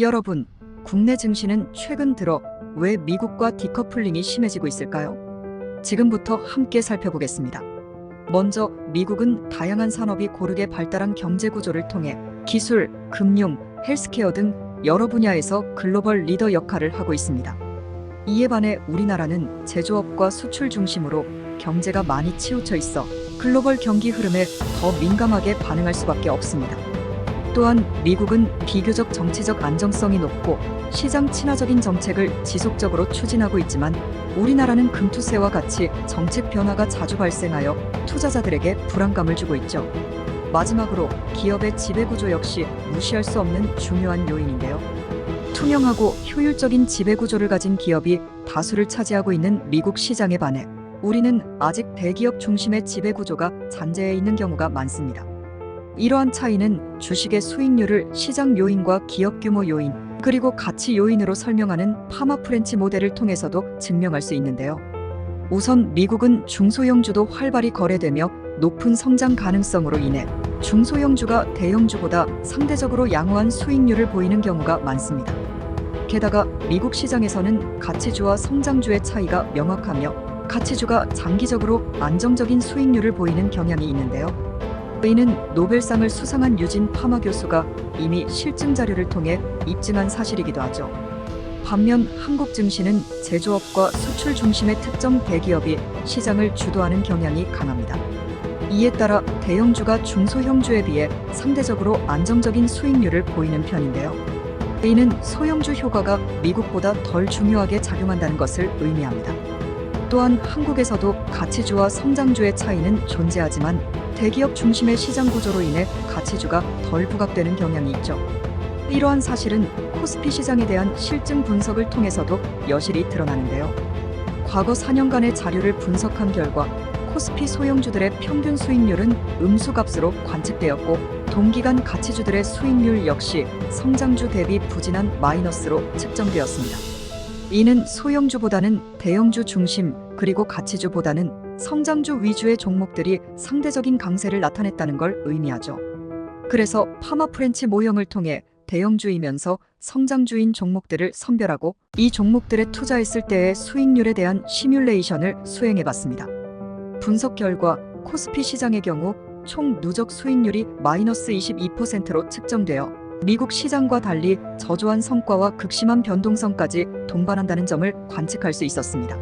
여러분, 국내 증시는 최근 들어 왜 미국과 디커플링이 심해지고 있을까요? 지금부터 함께 살펴보겠습니다. 먼저 미국은 다양한 산업이 고르게 발달한 경제 구조를 통해 기술, 금융, 헬스케어 등 여러 분야에서 글로벌 리더 역할을 하고 있습니다. 이에 반해 우리나라는 제조업과 수출 중심으로 경제가 많이 치우쳐 있어 글로벌 경기 흐름에 더 민감하게 반응할 수밖에 없습니다. 또한 미국은 비교적 정치적 안정성이 높고 시장 친화적인 정책을 지속적으로 추진하고 있지만 우리나라는 금투세와 같이 정책 변화가 자주 발생하여 투자자들에게 불안감을 주고 있죠. 마지막으로 기업의 지배구조 역시 무시할 수 없는 중요한 요인인데요. 투명하고 효율적인 지배구조를 가진 기업이 다수를 차지하고 있는 미국 시장에 반해 우리는 아직 대기업 중심의 지배구조가 잔재해 있는 경우가 많습니다. 이러한 차이는 주식의 수익률을 시장 요인과 기업 규모 요인, 그리고 가치 요인으로 설명하는 파마 프렌치 모델을 통해서도 증명할 수 있는데요. 우선 미국은 중소형주도 활발히 거래되며 높은 성장 가능성으로 인해 중소형주가 대형주보다 상대적으로 양호한 수익률을 보이는 경우가 많습니다. 게다가 미국 시장에서는 가치주와 성장주의 차이가 명확하며 가치주가 장기적으로 안정적인 수익률을 보이는 경향이 있는데요. 이는 노벨상을 수상한 유진 파마 교수가 이미 실증 자료를 통해 입증한 사실이기도 하죠. 반면 한국 증시는 제조업과 수출 중심의 특정 대기업이 시장을 주도하는 경향이 강합니다. 이에 따라 대형주가 중소형주에 비해 상대적으로 안정적인 수익률을 보이는 편인데요. 이는 소형주 효과가 미국보다 덜 중요하게 작용한다는 것을 의미합니다. 또한 한국에서도 가치주와 성장주의 차이는 존재하지만 대기업 중심의 시장 구조로 인해 가치주가 덜 부각되는 경향이 있죠. 이러한 사실은 코스피 시장에 대한 실증 분석을 통해서도 여실히 드러나는데요. 과거 4년간의 자료를 분석한 결과 코스피 소형주들의 평균 수익률은 음수값으로 관측되었고 동기간 가치주들의 수익률 역시 성장주 대비 부진한 마이너스로 측정되었습니다. 이는 소형주보다는 대형주 중심, 그리고 가치주보다는 성장주 위주의 종목들이 상대적인 강세를 나타냈다는 걸 의미하죠. 그래서 파마 프렌치 모형을 통해 대형주이면서 성장주인 종목들을 선별하고 이 종목들에 투자했을 때의 수익률에 대한 시뮬레이션을 수행해봤습니다. 분석 결과 코스피 시장의 경우 총 누적 수익률이 마이너스 22%로 측정되어 미국 시장과 달리 저조한 성과와 극심한 변동성까지 동반한다는 점을 관측할 수 있었습니다.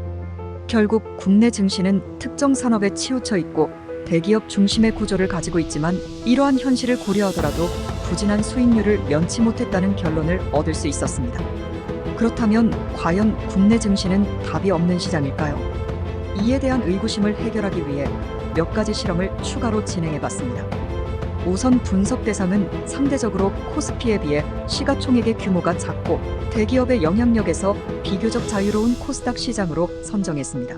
결국 국내 증시는 특정 산업에 치우쳐 있고 대기업 중심의 구조를 가지고 있지만 이러한 현실을 고려하더라도 부진한 수익률을 면치 못했다는 결론을 얻을 수 있었습니다. 그렇다면 과연 국내 증시는 답이 없는 시장일까요? 이에 대한 의구심을 해결하기 위해 몇 가지 실험을 추가로 진행해봤습니다. 우선 분석 대상은 상대적으로 코스피에 비해 시가총액의 규모가 작고 대기업의 영향력에서 비교적 자유로운 코스닥 시장으로 선정했습니다.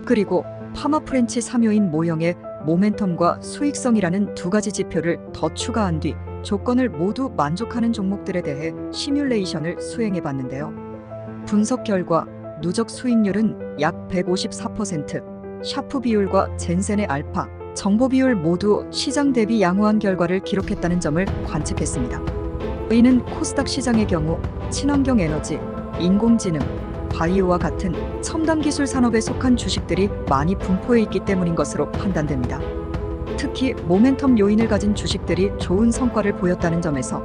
그리고 파마 프렌치 3요인 모형의 모멘텀과 수익성이라는 두 가지 지표를 더 추가한 뒤 조건을 모두 만족하는 종목들에 대해 시뮬레이션을 수행해봤는데요. 분석 결과 누적 수익률은 약 154%, 샤프 비율과 젠센의 알파, 정보 비율 모두 시장 대비 양호한 결과를 기록했다는 점을 관측했습니다. 이는 코스닥 시장의 경우 친환경 에너지, 인공지능, 바이오와 같은 첨단 기술 산업에 속한 주식들이 많이 분포해 있기 때문인 것으로 판단됩니다. 특히 모멘텀 요인을 가진 주식들이 좋은 성과를 보였다는 점에서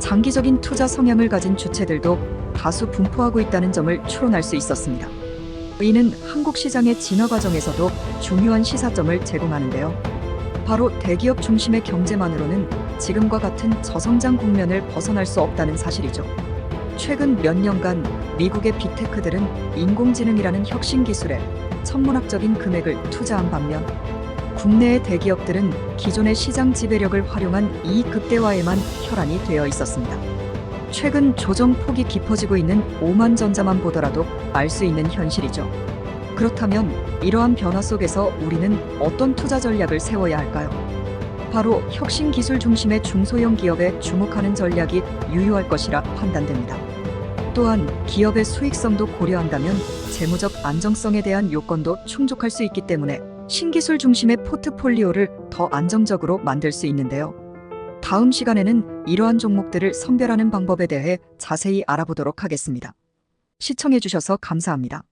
장기적인 투자 성향을 가진 주체들도 다수 분포하고 있다는 점을 추론할 수 있었습니다. 이는 한국 시장의 진화 과정에서도 중요한 시사점을 제공하는데요. 바로 대기업 중심의 경제만으로는 지금과 같은 저성장 국면을 벗어날 수 없다는 사실이죠. 최근 몇 년간 미국의 빅테크들은 인공지능이라는 혁신 기술에 천문학적인 금액을 투자한 반면 국내의 대기업들은 기존의 시장 지배력을 활용한 이익 극대화에만 혈안이 되어 있었습니다. 최근 조정 폭이 깊어지고 있는 오만전자만 보더라도 알 수 있는 현실이죠. 그렇다면 이러한 변화 속에서 우리는 어떤 투자 전략을 세워야 할까요? 바로 혁신 기술 중심의 중소형 기업에 주목하는 전략이 유효할 것이라 판단됩니다. 또한 기업의 수익성도 고려한다면 재무적 안정성에 대한 요건도 충족할 수 있기 때문에 신기술 중심의 포트폴리오를 더 안정적으로 만들 수 있는데요. 다음 시간에는 이러한 종목들을 선별하는 방법에 대해 자세히 알아보도록 하겠습니다. 시청해주셔서 감사합니다.